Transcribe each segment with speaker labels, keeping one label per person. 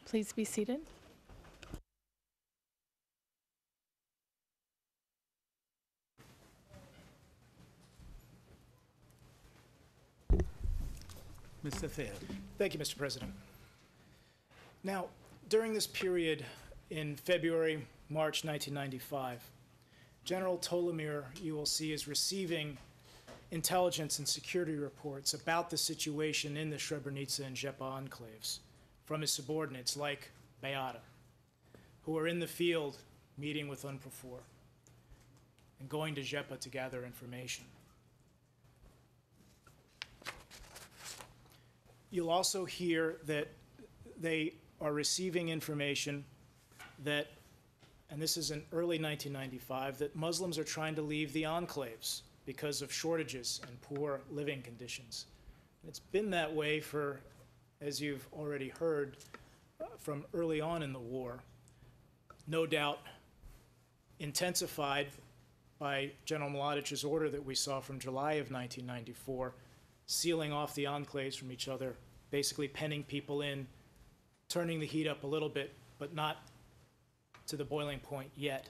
Speaker 1: Please be seated.
Speaker 2: Mr. Thayer.
Speaker 3: Thank you, Mr. President. Now, during this period in February, March 1995, General Tolimir, you will see, is receiving intelligence and security reports about the situation in the Srebrenica and Žepa enclaves from his subordinates like Beata, who are in the field meeting with UNPROFOR and going to Žepa to gather information. You'll also hear that they are receiving information that, and this is in early 1995, that Muslims are trying to leave the enclaves because of shortages and poor living conditions. And it's been that way for, as you've already heard, from early on in the war, no doubt intensified by General Mladic's order that we saw from July of 1994, sealing off the enclaves from each other, basically penning people in, turning the heat up a little bit, but not to the boiling point yet.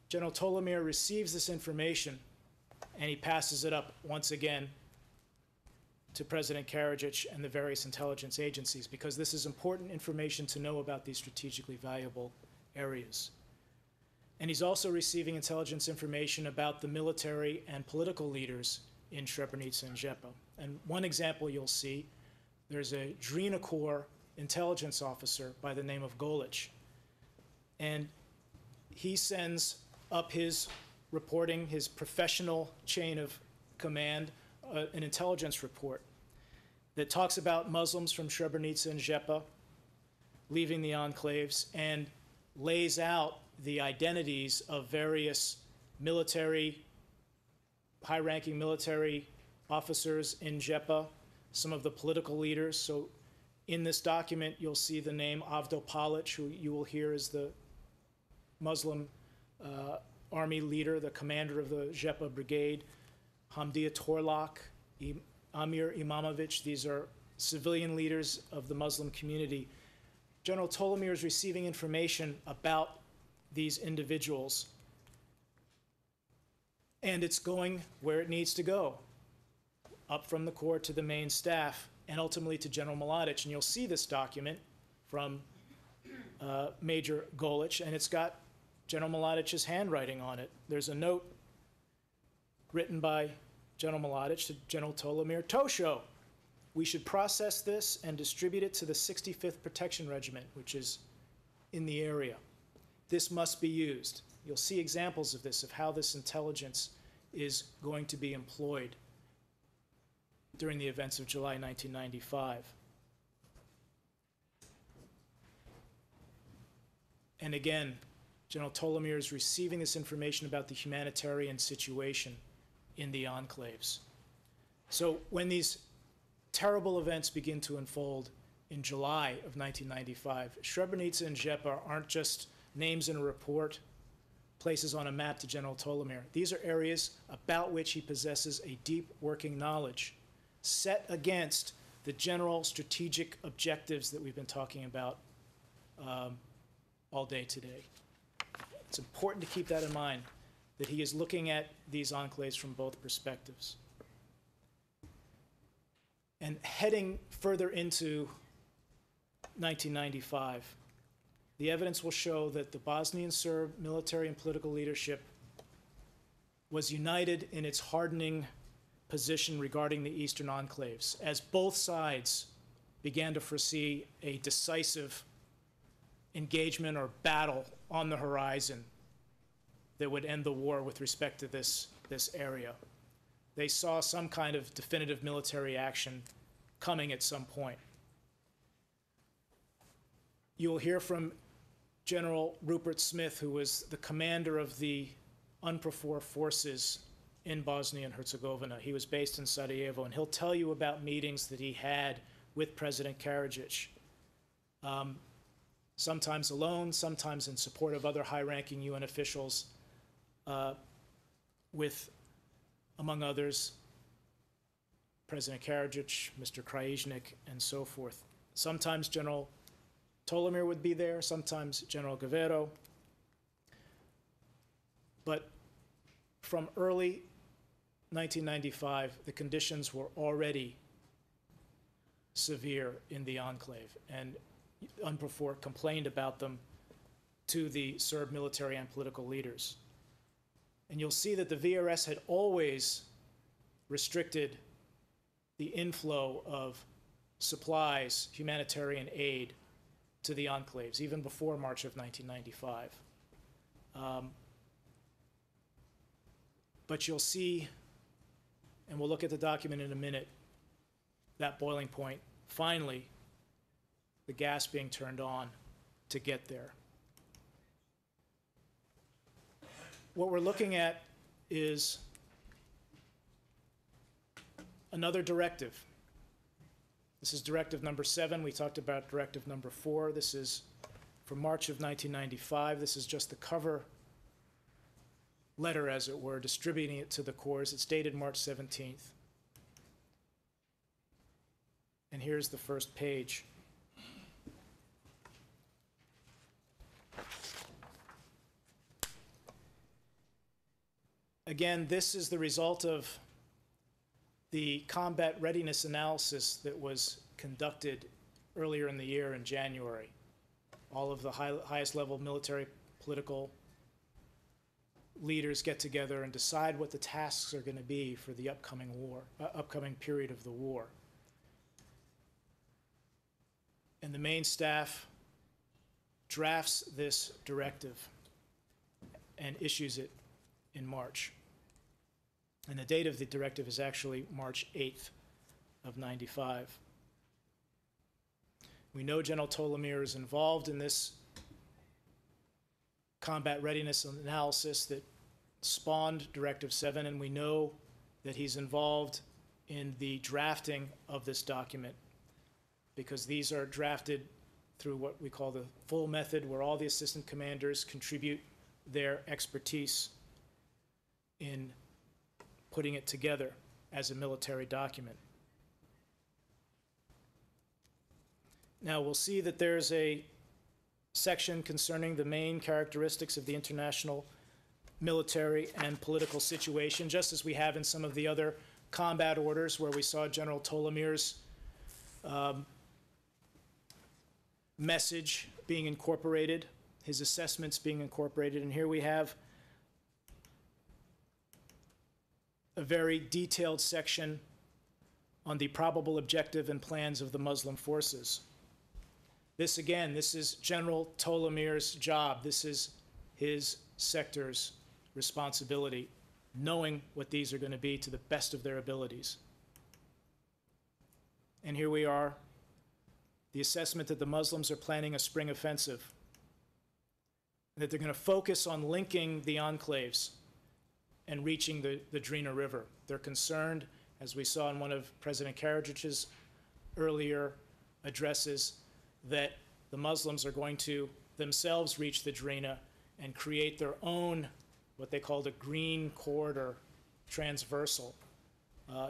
Speaker 3: General Tolimir receives this information and he passes it up once again to President Karadzic and the various intelligence agencies, because this is important information to know about these strategically valuable areas. And he's also receiving intelligence information about the military and political leaders in Srebrenica and Žepa. And one example you'll see, there's a Drina Corps intelligence officer by the name of Golic. And he sends up his reporting, his professional chain of command, an intelligence report that talks about Muslims from Srebrenica and Žepa leaving the enclaves and lays out the identities of various military, high-ranking military officers in Žepa, some of the political leaders. So in this document, you'll see the name Avdo Palic, who you will hear is the Muslim army leader, the commander of the Žepa brigade, Hamdia Torlak, Amir Imamovich. These are civilian leaders of the Muslim community. General Tolimir is receiving information about these individuals, and it's going where it needs to go, up from the Corps to the main staff, and ultimately to General Mladic. And you'll see this document from Major Golic, and it's got General Mladic's handwriting on it. There's a note written by General Mladic to General Tolimir: Tosho, we should process this and distribute it to the 65th Protection Regiment, which is in the area. This must be used. You'll see examples of this, of how this intelligence is going to be employed during the events of July 1995. And again, General Tolimir is receiving this information about the humanitarian situation in the enclaves. So when these terrible events begin to unfold in July of 1995, Srebrenica and Žepa aren't just names in a report, places on a map to General Tolimir. These are areas about which he possesses a deep working knowledge, set against the general strategic objectives that we've been talking about all day today. It's important to keep that in mind, that he is looking at these enclaves from both perspectives. And heading further into 1995, the evidence will show that the Bosnian Serb military and political leadership was united in its hardening position regarding the eastern enclaves, as both sides began to foresee a decisive engagement or battle on the horizon that would end the war with respect to this area. They saw some kind of definitive military action coming at some point. You'll hear from General Rupert Smith, who was the commander of the UNPROFOR forces in Bosnia and Herzegovina. He was based in Sarajevo, and he'll tell you about meetings that he had with President Karadzic, sometimes alone, sometimes in support of other high-ranking UN officials, with, among others, President Karadzic, Mr. Krajisnik, and so forth. Sometimes General Tolimir would be there, sometimes General Guerrero. But from early 1995, the conditions were already severe in the enclave, and UNPROFOR complained about them to the Serb military and political leaders. And you'll see that the VRS had always restricted the inflow of supplies, humanitarian aid, to the enclaves, even before March of 1995. But you'll see, and we'll look at the document in a minute, that boiling point, finally, the gas being turned on to get there. What we're looking at is another directive. This is directive number 7. We talked about directive number 4. This is from March of 1995. This is just the cover letter, as it were, distributing it to the corps. It's dated March 17th. And here's the first page. Again, this is the result of the combat readiness analysis that was conducted earlier in the year in January. All of the highest level military, political leaders get together and decide what the tasks are going to be for the upcoming period of the war. And the main staff drafts this directive and issues it in March. And the date of the directive is actually March 8th of 95. We know General Tolimir is involved in this combat readiness analysis that spawned Directive 7, and we know that he's involved in the drafting of this document, because these are drafted through what we call the full method, where all the assistant commanders contribute their expertise in putting it together as a military document. Now we'll see that there's a section concerning the main characteristics of the international military and political situation, just as we have in some of the other combat orders where we saw General Tolimir's message being incorporated, his assessments being incorporated, and here we have a very detailed section on the probable objective and plans of the Muslim forces. This, again, this is General Tolimir's job. This is his sector's responsibility, knowing what these are going to be to the best of their abilities. And here we are, the assessment that the Muslims are planning a spring offensive, that they're going to focus on linking the enclaves and reaching the Drina River. They're concerned, as we saw in one of President Karadzić's earlier addresses, that the Muslims are going to themselves reach the Drina and create their own, what they called a green corridor, transversal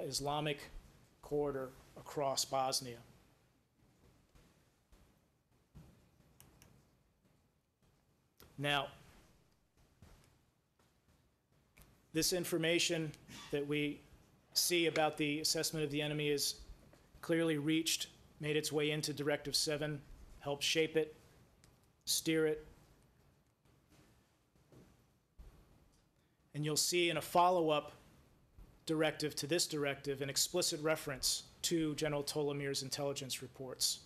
Speaker 3: Islamic corridor across Bosnia. Now, this information that we see about the assessment of the enemy is clearly reached, made its way into Directive 7, helped shape it, steer it. And you'll see in a follow-up directive to this directive an explicit reference to General Tolimir's intelligence reports.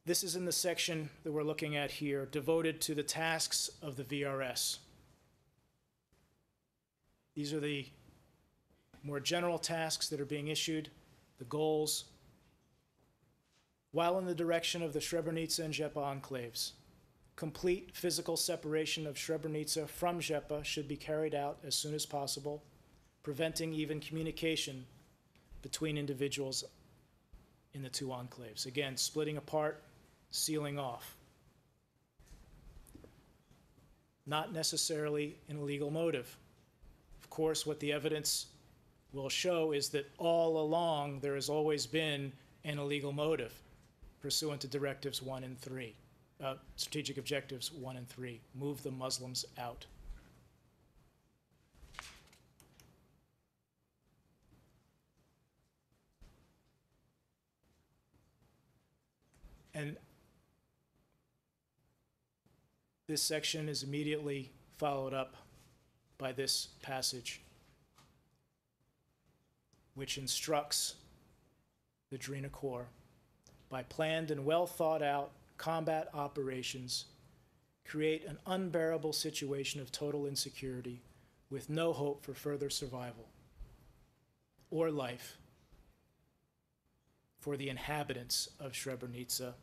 Speaker 3: This is in the section that we're looking at here, devoted to the tasks of the VRS. These are the more general tasks that are being issued, the goals, while in the direction of the Srebrenica and Žepa enclaves. Complete physical separation of Srebrenica from Žepa should be carried out as soon as possible, preventing even communication between individuals in the two enclaves. Again, splitting apart, sealing off. Not necessarily an illegal motive. Of course, what the evidence will show is that all along there has always been an illegal motive. pursuant to directives 1 and 3, strategic objectives 1 and 3, move the Muslims out. And this section is immediately followed up by this passage, which instructs the Drina Corps, by planned and well thought out combat operations, create an unbearable situation of total insecurity with no hope for further survival or life for the inhabitants of Srebrenica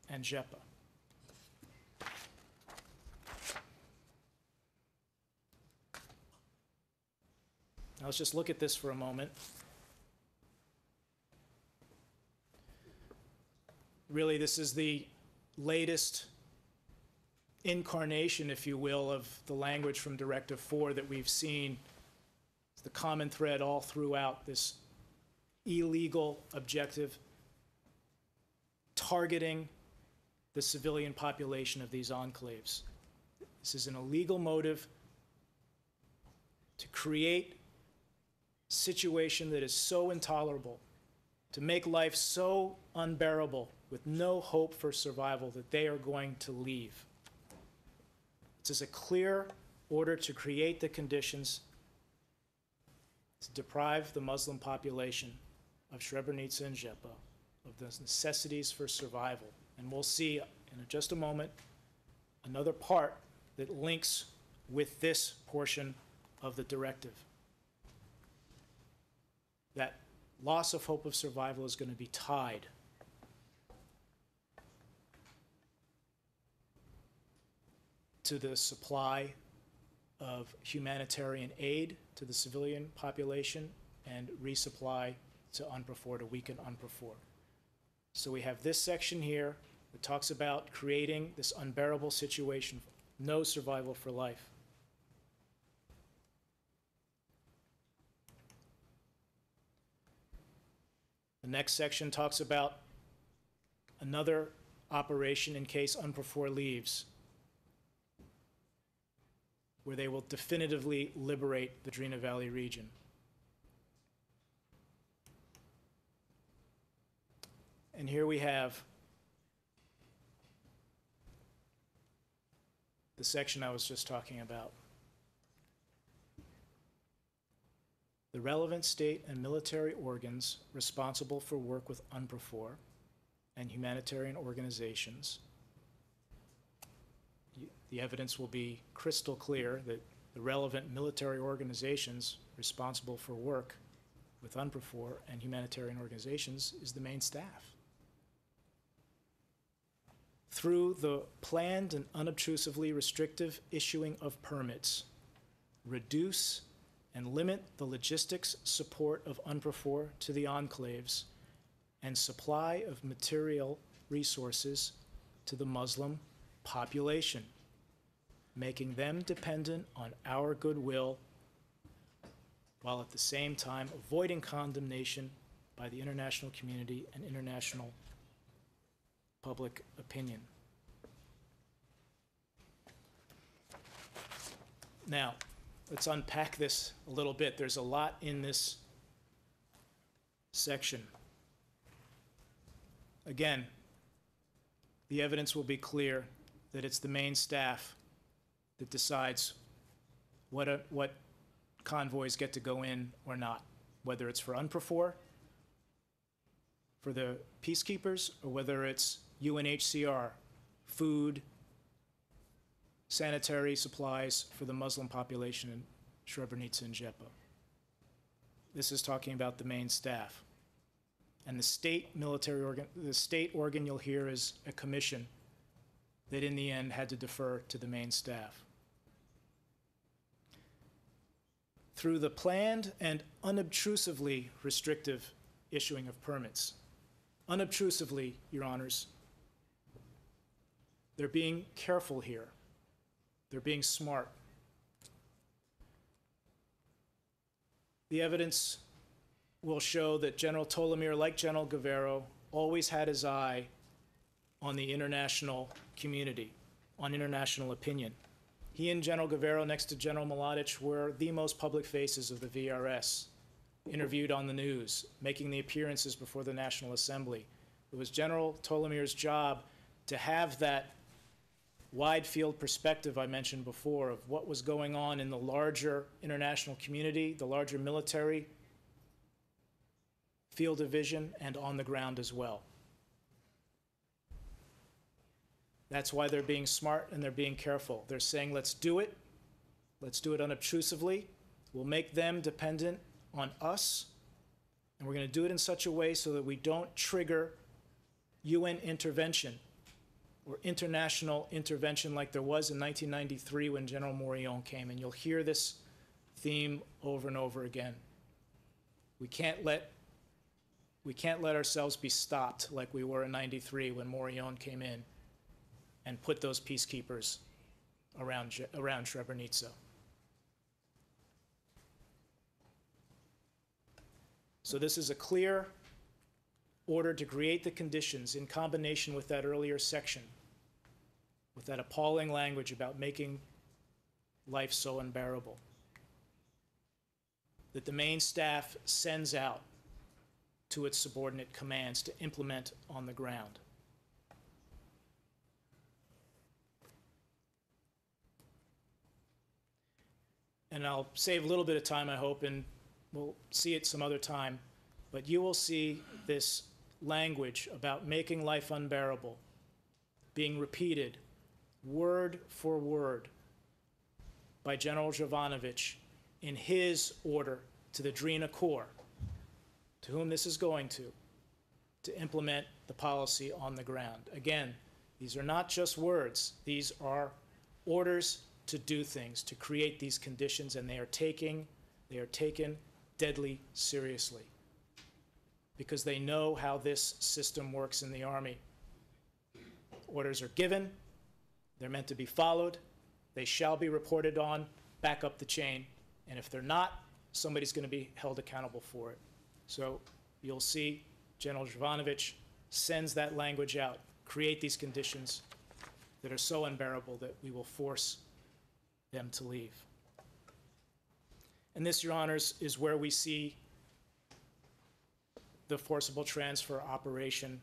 Speaker 3: and Žepa. Now let's just look at this for a moment. Really, this is the latest incarnation, if you will, of the language from Directive 4 that we've seen. It's the common thread all throughout this illegal objective targeting the civilian population of these enclaves. This is an illegal motive to create a situation that is so intolerable, to make life so unbearable with no hope for survival that they are going to leave. This is a clear order to create the conditions to deprive the Muslim population of Srebrenica and Žepa of the necessities for survival. And we'll see in just a moment another part that links with this portion of the directive. That loss of hope of survival is going to be tied to the supply of humanitarian aid to the civilian population and resupply to UNPROFOR, to weaken UNPROFOR. So we have this section here that talks about creating this unbearable situation, no survival for life. The next section talks about another operation in case UNPROFOR leaves, where they will definitively liberate the Drina Valley region. And here we have the section I was just talking about. The relevant state and military organs responsible for work with UNPROFOR and humanitarian organizations. The evidence will be crystal clear that the relevant military organizations responsible for work with UNPROFOR and humanitarian organizations is the main staff. Through the planned and unobtrusively restrictive issuing of permits, reduce and limit the logistics support of UNPROFOR to the enclaves, and supply of material resources to the Muslim population, making them dependent on our goodwill, while at the same time avoiding condemnation by the international community and international public opinion. Now, let's unpack this a little bit. There's a lot in this section. Again, the evidence will be clear that it's the main staff that decides what convoys get to go in or not, whether it's for UNPROFOR, for the peacekeepers, or whether it's UNHCR, food, sanitary supplies for the Muslim population in Srebrenica and Žepa. This is talking about the main staff. And the state military organ, the state organ you'll hear is a commission that in the end had to defer to the main staff. Through the planned and unobtrusively restrictive issuing of permits. Unobtrusively, Your Honors, they're being careful here. They're being smart. The evidence will show that General Tolimir, like General Guevara, always had his eye on the international community, on international opinion. He and General Guevara, next to General Mladic, were the most public faces of the VRS, interviewed on the news, making the appearances before the National Assembly. It was General Tolimir's job to have that wide field perspective I mentioned before of what was going on in the larger international community, the larger military field of vision, and on the ground as well. That's why they're being smart and they're being careful. They're saying, let's do it unobtrusively. We'll make them dependent on us, and we're going to do it in such a way so that we don't trigger UN intervention or international intervention like there was in 1993 when General Morillon came. And you'll hear this theme over and over again. We can't let ourselves be stopped like we were in 93 when Morillon came in and put those peacekeepers around Srebrenica. So this is a clear order to create the conditions in combination with that earlier section, with that appalling language about making life so unbearable, that the main staff sends out to its subordinate commands to implement on the ground. And I'll save a little bit of time, I hope, and we'll see it some other time, but you will see this language about making life unbearable being repeated word for word by General Jovanovic in his order to the Drina Corps, to whom this is going to implement the policy on the ground. Again, these are not just words. These are orders to do things, to create these conditions, and they are taken deadly seriously because they know how this system works in the Army. Orders are given, they're meant to be followed, they shall be reported on, back up the chain, and if they're not, somebody's going to be held accountable for it. So you'll see General Jovanovic sends that language out, create these conditions that are so unbearable that we will force them to leave. And this, Your Honors, is where we see the forcible transfer operation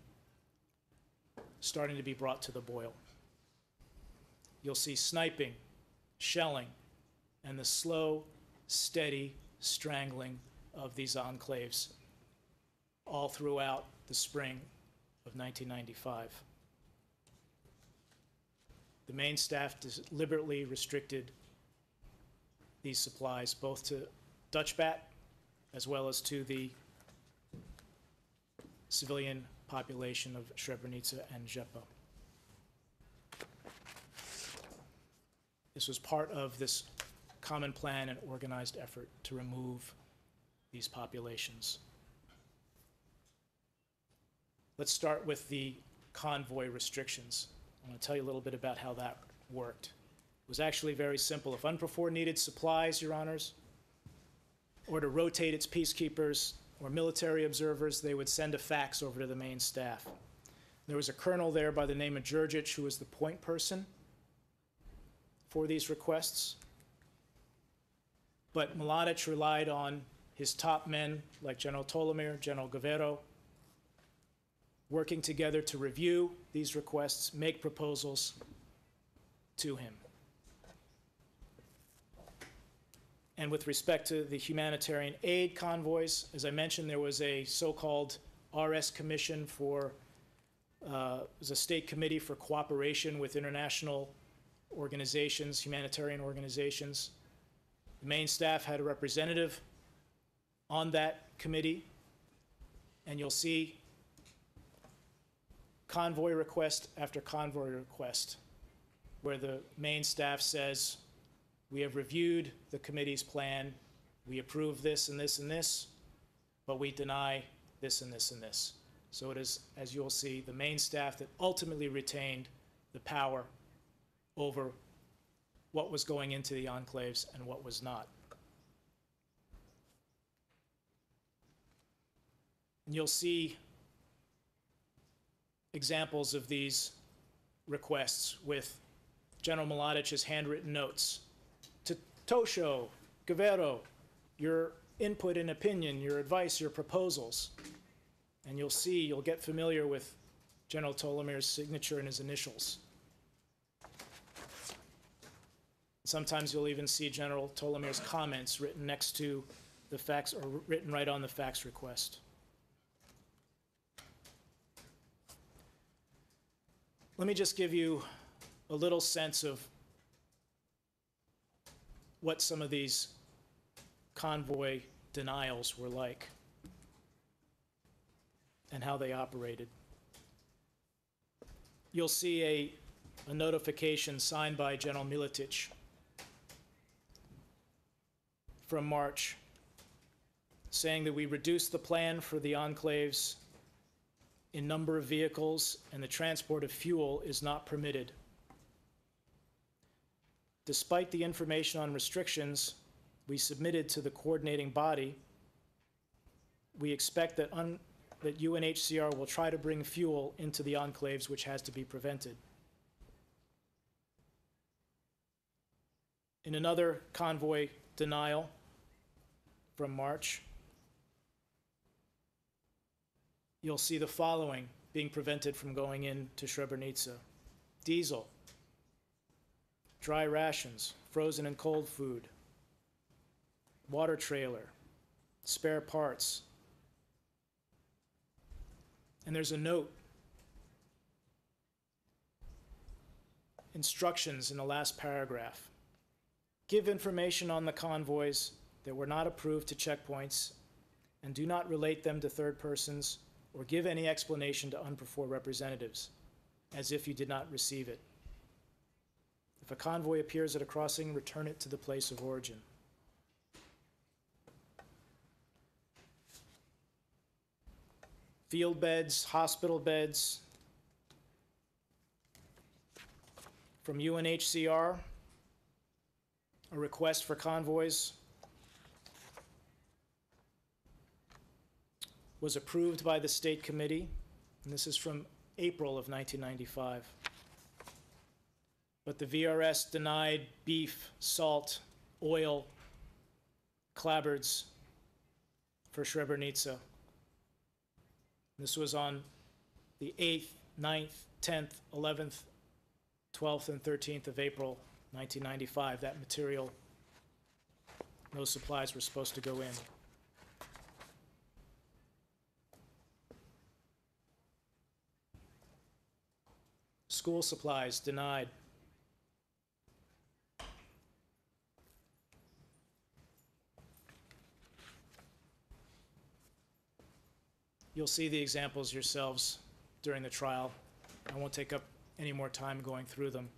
Speaker 3: starting to be brought to the boil. You'll see sniping, shelling, and the slow, steady strangling of these enclaves all throughout the spring of 1995. The main staff deliberately restricted these supplies both to Dutchbat as well as to the civilian population of Srebrenica and Žepa. This was part of this common plan and organized effort to remove these populations. Let's start with the convoy restrictions. I want to tell you a little bit about how that worked. It was actually very simple. If UNPROFOR needed supplies, Your Honors, or to rotate its peacekeepers or military observers, they would send a fax over to the main staff. There was a colonel there by the name of Đurđić who was the point person for these requests. But Mladic relied on his top men like General Tolimir, General Guevara, working together to review these requests, make proposals to him. And with respect to the humanitarian aid convoys, as I mentioned, there was a so-called RS Commission for, it was a state committee for cooperation with international organizations, humanitarian organizations. The main staff had a representative on that committee, and you'll see convoy request after convoy request, where the main staff says, we have reviewed the committee's plan, we approve this and this and this, but we deny this and this and this. So it is, as you'll see, the main staff that ultimately retained the power over what was going into the enclaves and what was not. And you'll see examples of these requests with General Mladich's handwritten notes. To Tosho, Guerrero, your input and opinion, your advice, your proposals. And you'll get familiar with General Tolimir's signature and his initials. Sometimes you'll even see General Tolimir's comments written next to the fax, or written right on the fax request. Let me just give you a little sense of what some of these convoy denials were like and how they operated. You'll see a notification signed by General Miletic from March saying that we reduced the plan for the enclaves in number of vehicles and the transport of fuel is not permitted. Despite the information on restrictions we submitted to the coordinating body, we expect that UNHCR will try to bring fuel into the enclaves, which has to be prevented. In another convoy denial from March, you'll see the following being prevented from going into Srebrenica: diesel, dry rations, frozen and cold food, water trailer, spare parts. And there's a note, instructions in the last paragraph. Give information on the convoys that were not approved to checkpoints and do not relate them to third persons or give any explanation to UNPROFOR representatives, as if you did not receive it. If a convoy appears at a crossing, return it to the place of origin. Field beds, hospital beds. From UNHCR, a request for convoys was approved by the State Committee, and this is from April of 1995. But the VRS denied beef, salt, oil, clapboards for Srebrenica. This was on the 8th, 9th, 10th, 11th, 12th, and 13th of April 1995. That material, no supplies were supposed to go in. School supplies denied. You'll see the examples yourselves during the trial. I won't take up any more time going through them.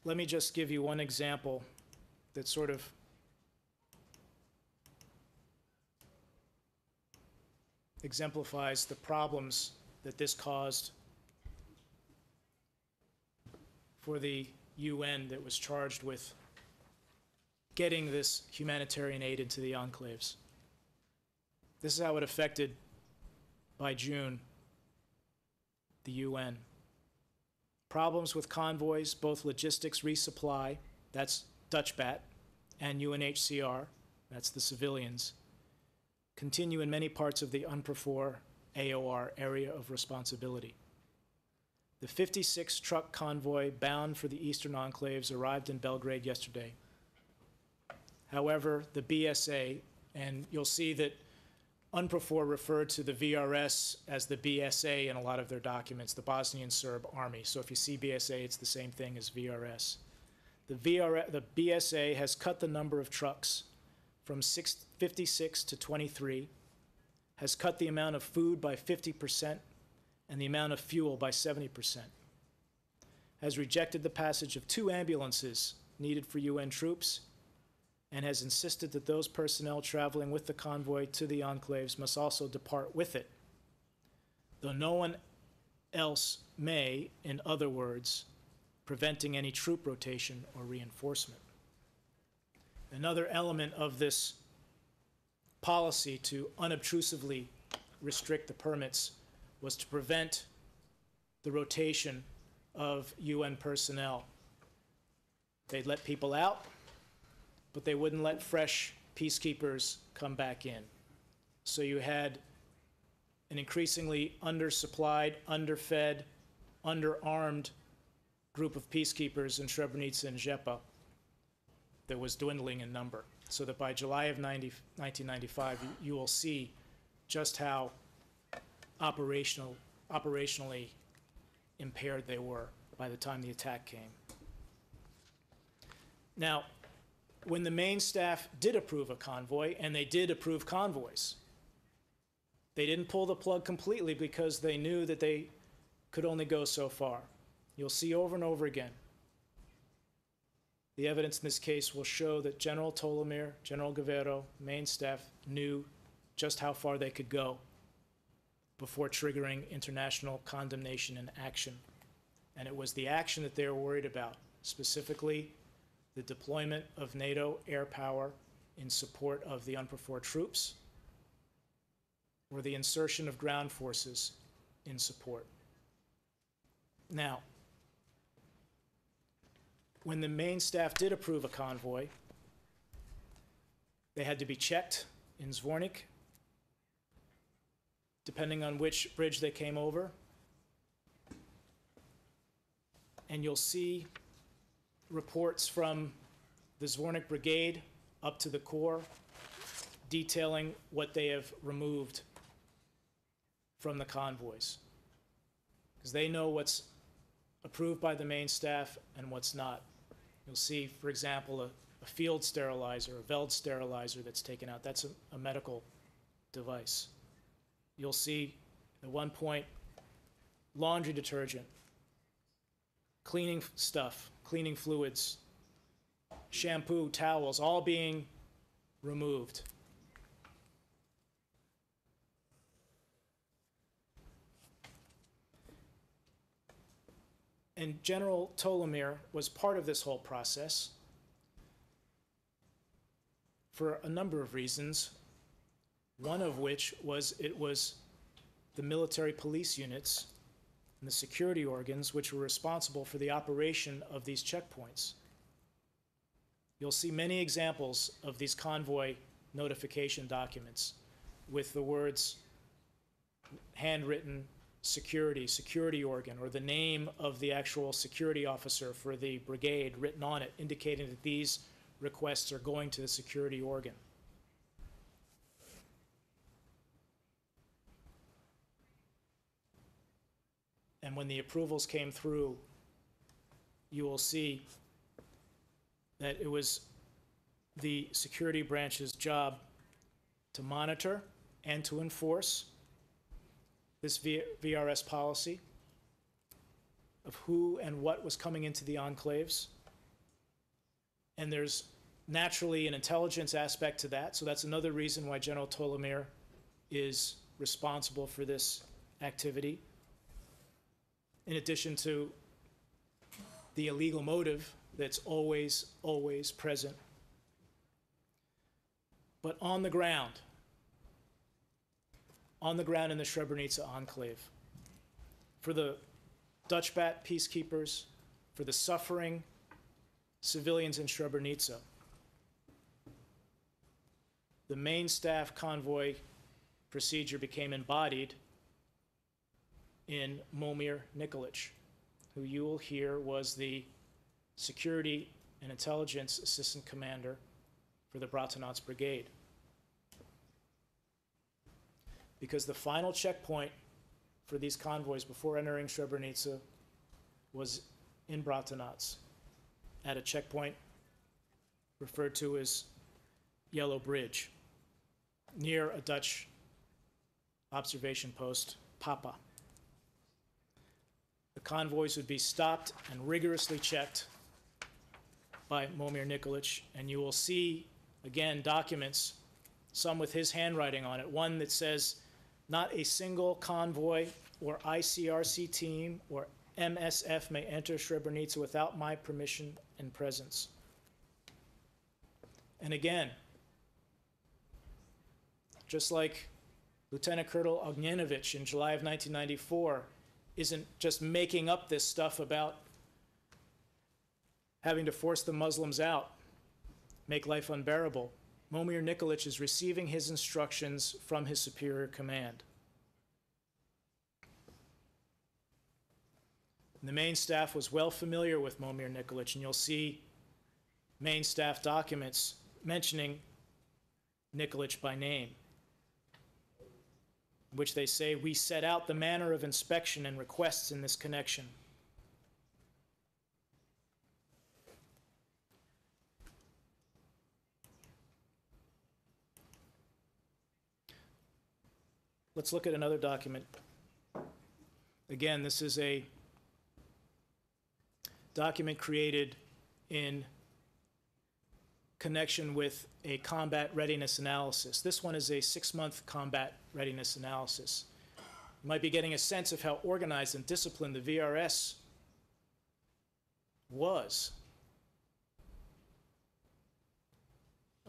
Speaker 3: Let me just give you one example that sort of exemplifies the problems that this caused for the UN that was charged with getting this humanitarian aid into the enclaves. This is how it affected, by June, the UN. Problems with convoys, both logistics resupply, that's Dutchbat, and UNHCR, that's the civilians, continue in many parts of the UNPROFOR AOR area of responsibility. The 56 truck convoy bound for the eastern enclaves arrived in Belgrade yesterday. However, the BSA, and you'll see that UNPROFOR referred to the VRS as the BSA in a lot of their documents, the Bosnian Serb Army. So if you see BSA, it's the same thing as VRS. The BSA has cut the number of trucks from 56 to 23, has cut the amount of food by 50%, and the amount of fuel by 70%, has rejected the passage of 2 ambulances needed for UN troops, and has insisted that those personnel traveling with the convoy to the enclaves must also depart with it, though no one else may, in other words, preventing any troop rotation or reinforcement. Another element of this policy to unobtrusively restrict the permits was to prevent the rotation of UN personnel. They'd let people out, but they wouldn't let fresh peacekeepers come back in. So you had an increasingly undersupplied, underfed, underarmed group of peacekeepers in Srebrenica and Žepa that was dwindling in number. So that by July of 1995, you will see just how operationally impaired they were by the time the attack came. Now, when the main staff did approve a convoy, and they did approve convoys, they didn't pull the plug completely because they knew that they could only go so far. You'll see over and over again. The evidence in this case will show that General Tolimir, General Guerrero, main staff knew just how far they could go before triggering international condemnation and action. And it was the action that they were worried about, specifically the deployment of NATO air power in support of the UNPROFOR troops, or the insertion of ground forces in support. Now, when the main staff did approve a convoy, they had to be checked in Zvornik, depending on which bridge they came over. And you'll see reports from the Zvornik Brigade up to the Corps detailing what they have removed from the convoys, because they know what's approved by the main staff and what's not. You'll see, for example, a field sterilizer, a Veld sterilizer that's taken out. That's a medical device. You'll see, at one point, laundry detergent, cleaning stuff, cleaning fluids, shampoo, towels, all being removed. And General Tolimir was part of this whole process for a number of reasons, one of which was it was the military police units and the security organs which were responsible for the operation of these checkpoints. You'll see many examples of these convoy notification documents with the words handwritten security organ, or the name of the actual security officer for the brigade written on it, indicating that these requests are going to the security organ. And when the approvals came through, you will see that it was the security branch's job to monitor and to enforce this VRS policy of who and what was coming into the enclaves. And there's naturally an intelligence aspect to that, so that's another reason why General Tolimir is responsible for this activity, in addition to the illegal motive that's always present. But on the ground in the Srebrenica enclave, for the Dutch Bat peacekeepers, for the suffering civilians in Srebrenica, the main staff convoy procedure became embodied in Momir Nikolic, who you will hear was the security and intelligence assistant commander for the Bratunac Brigade. Because the final checkpoint for these convoys before entering Srebrenica was in Bratunac, at a checkpoint referred to as Yellow Bridge, near a Dutch observation post, Papa. The convoys would be stopped and rigorously checked by Momir Nikolic, and you will see, again, documents, some with his handwriting on it, one that says, "Not a single convoy or ICRC team or MSF may enter Srebrenica without my permission and presence." And again, just like Lieutenant Colonel Ognjenovic in July of 1994, isn't just making up this stuff about having to force the Muslims out, make life unbearable. Momir Nikolic is receiving his instructions from his superior command. And the main staff was well familiar with Momir Nikolic, and you'll see main staff documents mentioning Nikolic by name, in which they say, "We set out the manner of inspection and requests in this connection." Let's look at another document. Again, this is a document created in connection with a combat readiness analysis. This one is a 6-month combat readiness analysis. You might be getting a sense of how organized and disciplined the VRS was.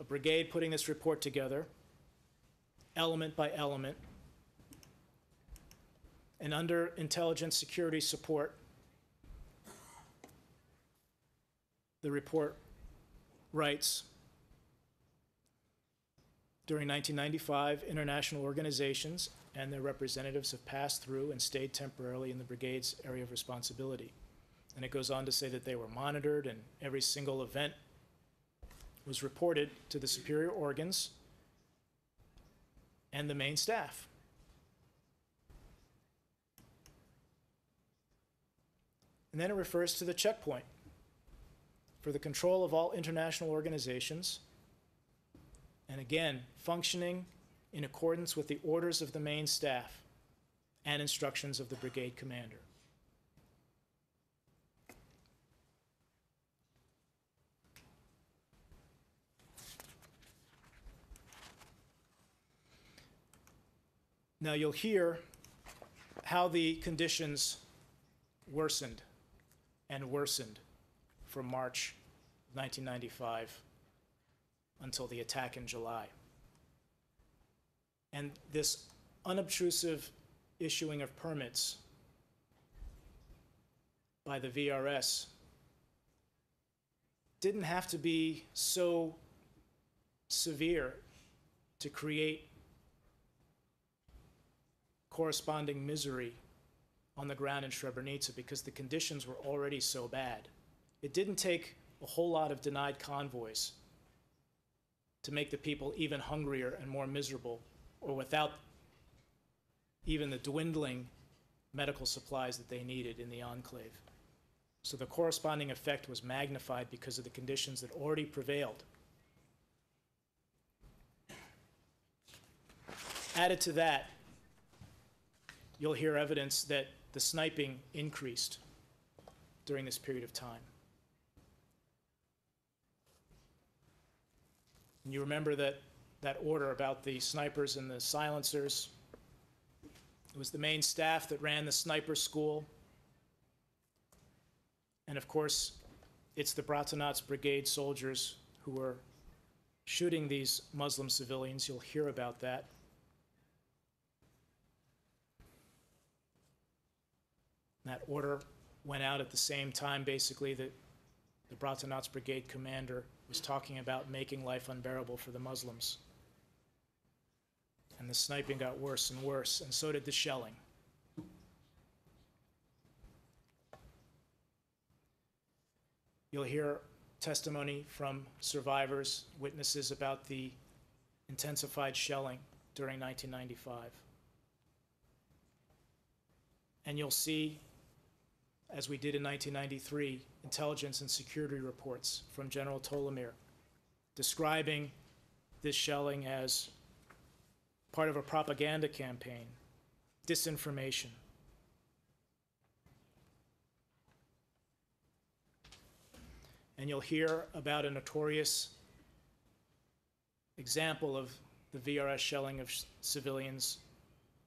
Speaker 3: A brigade putting this report together, element by element, and under intelligence security support, the report writes, during 1995, international organizations and their representatives have passed through and stayed temporarily in the brigade's area of responsibility. And it goes on to say that they were monitored and every single event was reported to the superior organs and the main staff. And then it refers to the checkpoint for the control of all international organizations, and again, functioning in accordance with the orders of the main staff and instructions of the brigade commander. Now you'll hear how the conditions worsened and worsened from March 1995 until the attack in July. And this unobtrusive issuing of permits by the VRS didn't have to be so severe to create corresponding misery on the ground in Srebrenica, because the conditions were already so bad. It didn't take a whole lot of denied convoys to make the people even hungrier and more miserable, or without even the dwindling medical supplies that they needed in the enclave. So the corresponding effect was magnified because of the conditions that already prevailed. Added to that, you'll hear evidence that the sniping increased during this period of time. And you remember that order about the snipers and the silencers. It was the main staff that ran the sniper school. And of course, it's the Bratunats Brigade soldiers who were shooting these Muslim civilians. You'll hear about that. That order went out at the same time, basically, that the Bratunats Brigade commander was talking about making life unbearable for the Muslims. And the sniping got worse and worse, and so did the shelling. You'll hear testimony from survivors, witnesses about the intensified shelling during 1995. And you'll see, as we did in 1993, intelligence and security reports from General Tolimir describing this shelling as part of a propaganda campaign, disinformation. And you'll hear about a notorious example of the VRS shelling of civilians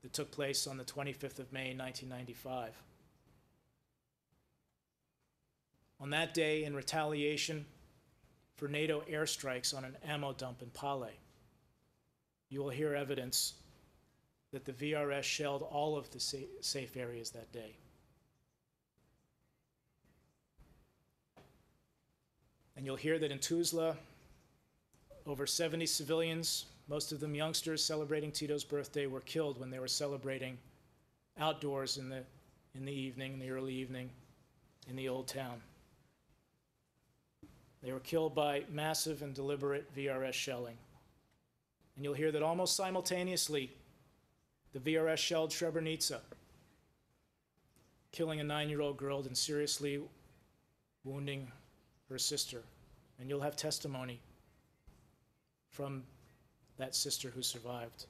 Speaker 3: that took place on the 25th of May, 1995. On that day, in retaliation for NATO airstrikes on an ammo dump in Pale, you will hear evidence that the VRS shelled all of the safe areas that day. And you'll hear that in Tuzla, over 70 civilians, most of them youngsters celebrating Tito's birthday, were killed when they were celebrating outdoors in the evening, in the early evening, in the old town. They were killed by massive and deliberate VRS shelling. And you'll hear that almost simultaneously, the VRS shelled Srebrenica, killing a 9-year-old girl and seriously wounding her sister. And you'll have testimony from that sister who survived.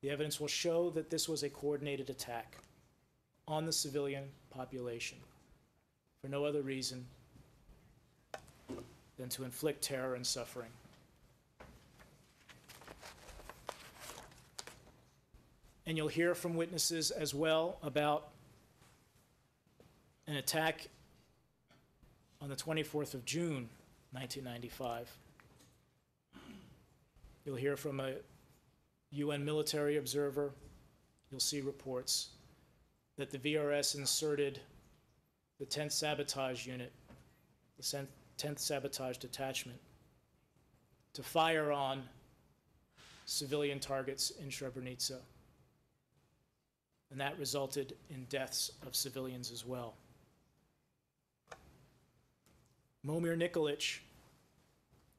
Speaker 3: The evidence will show that this was a coordinated attack on the civilian population for no other reason than to inflict terror and suffering. And you'll hear from witnesses as well about an attack on the 24th of June, 1995. You'll hear from a UN military observer. You'll see reports that the VRS inserted the 10th Sabotage Unit, the 10th Sabotage Detachment, to fire on civilian targets in Srebrenica. And that resulted in deaths of civilians as well. Momir Nikolic,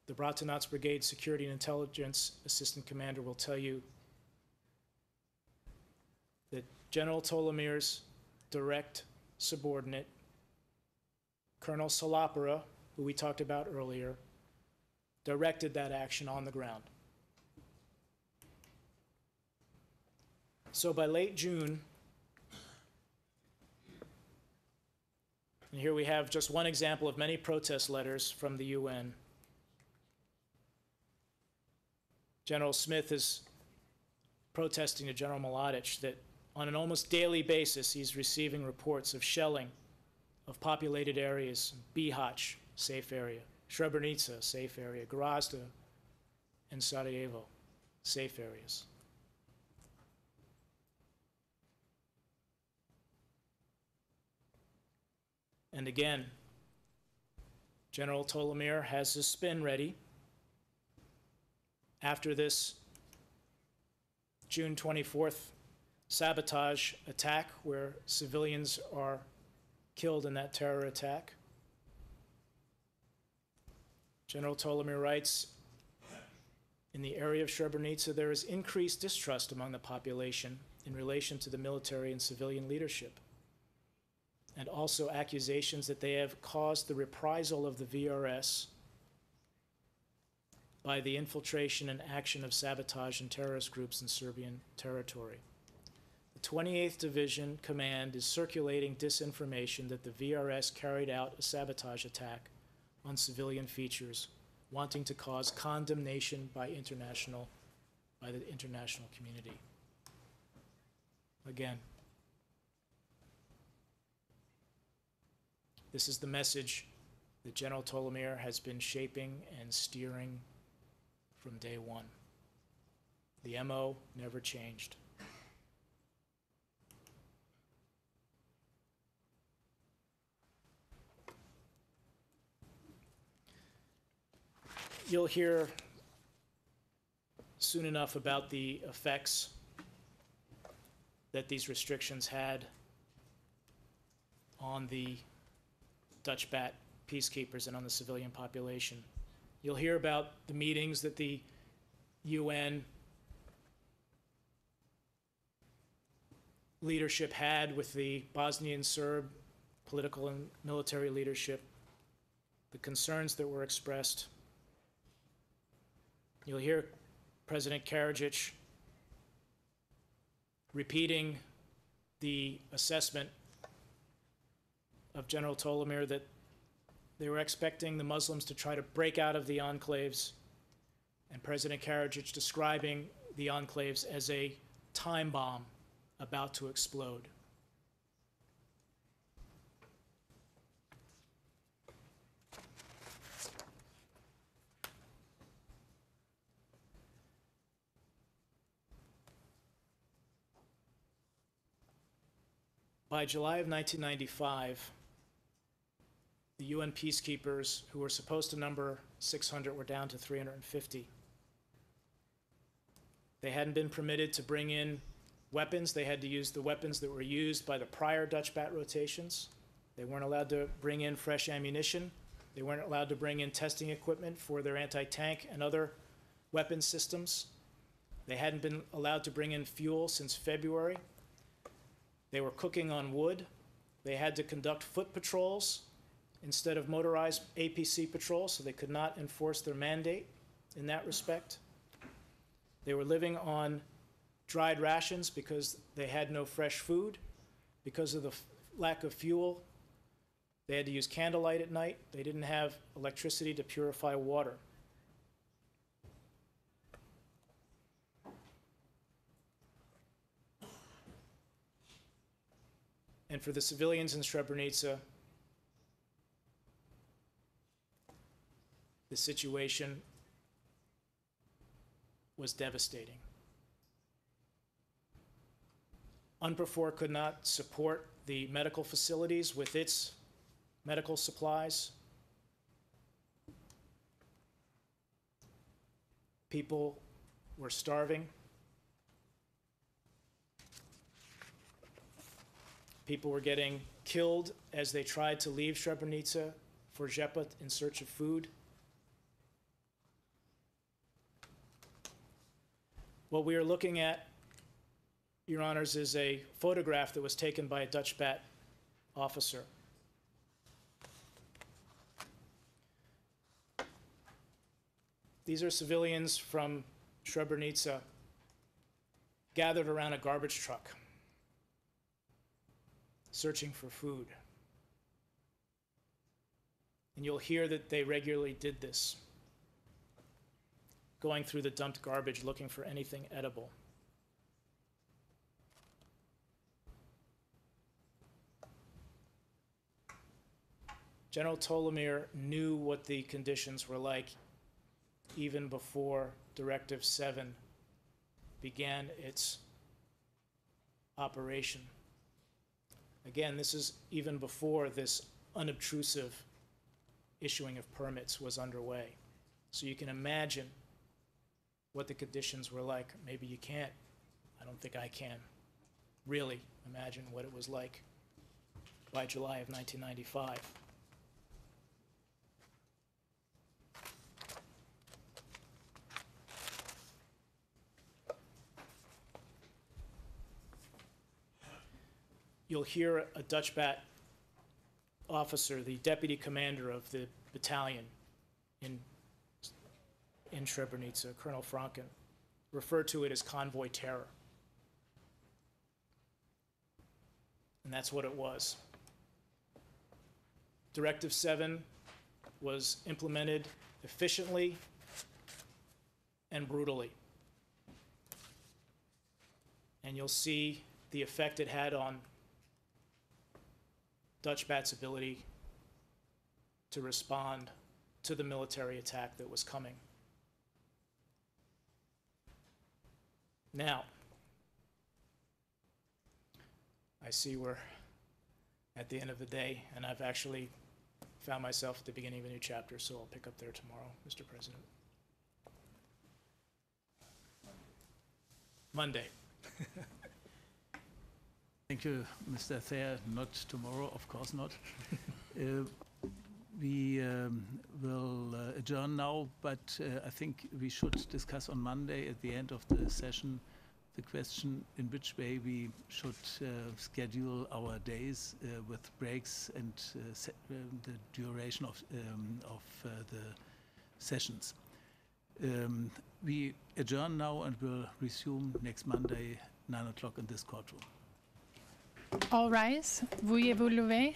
Speaker 3: the Bratanac Brigade Security and Intelligence Assistant Commander, will tell you that General Tolimir's direct subordinate, Colonel Salapara, who we talked about earlier, directed that action on the ground. So by late June, and here we have just one example of many protest letters from the UN. General Smith is protesting to General Mladic that on an almost daily basis he's receiving reports of shelling of populated areas, Bihać, safe area, Srebrenica, safe area, Grazda, and Sarajevo, safe areas. And again, General Tolimir has his spin ready. After this June 24th sabotage attack, where civilians are killed in that terror attack, General Tolimir writes, in the area of Srebrenica, there is increased distrust among the population in relation to the military and civilian leadership, and also accusations that they have caused the reprisal of the VRS by the infiltration and action of sabotage and terrorist groups in Serbian territory. The 28th Division Command is circulating disinformation that the VRS carried out a sabotage attack on civilian features, wanting to cause condemnation by the international community. Again, this is the message that General Tolimir has been shaping and steering from day one. The MO never changed. You'll hear soon enough about the effects that these restrictions had on the Dutch BAT peacekeepers and on the civilian population. You'll hear about the meetings that the UN leadership had with the Bosnian Serb political and military leadership, the concerns that were expressed. You'll hear President Karadzic repeating the assessment of General Tolimir that they were expecting the Muslims to try to break out of the enclaves, and President Karadzic describing the enclaves as a time bomb about to explode. By July of 1995, the UN peacekeepers, who were supposed to number 600, were down to 350. They hadn't been permitted to bring in weapons. They had to use the weapons that were used by the prior Dutch bat rotations. They weren't allowed to bring in fresh ammunition. They weren't allowed to bring in testing equipment for their anti-tank and other weapon systems. They hadn't been allowed to bring in fuel since February. They were cooking on wood. They had to conduct foot patrols instead of motorized APC patrols, so they could not enforce their mandate in that respect. They were living on dried rations because they had no fresh food. Because of the lack of fuel, they had to use candlelight at night. They didn't have electricity to purify water. And for the civilians in Srebrenica, the situation was devastating. UNPROFOR could not support the medical facilities with its medical supplies. People were starving. People were getting killed as they tried to leave Srebrenica for Žepa in search of food. What we are looking at, Your Honors, is a photograph that was taken by a Dutch bat officer. These are civilians from Srebrenica gathered around a garbage truck, searching for food. And you'll hear that they regularly did this, going through the dumped garbage looking for anything edible. General Tolimir knew what the conditions were like even before Directive 7 began its operation. Again, this is even before this unobtrusive issuing of permits was underway. So you can imagine what the conditions were like. Maybe you can't. I don't think I can really imagine what it was like by July of 1995. You'll hear a Dutch bat officer, the deputy commander of the battalion in Srebrenica, Colonel Franken, refer to it as convoy terror. And that's what it was. Directive 7 was implemented efficiently and brutally. And you'll see the effect it had on Dutch bat's ability to respond to the military attack that was coming. Now, I see we're at the end of the day, and I've actually found myself at the beginning of a new chapter, so I'll pick up there tomorrow, Mr. President. Monday.
Speaker 1: Thank you, Mr. Thayer. Not tomorrow, of course not. We will adjourn now, but I think we should discuss on Monday at the end of the session the question in which way we should schedule our days with breaks and the duration of the sessions. We adjourn now and will resume next Monday, 9 o'clock in this courtroom.
Speaker 2: All rise. Veuillez vous lever.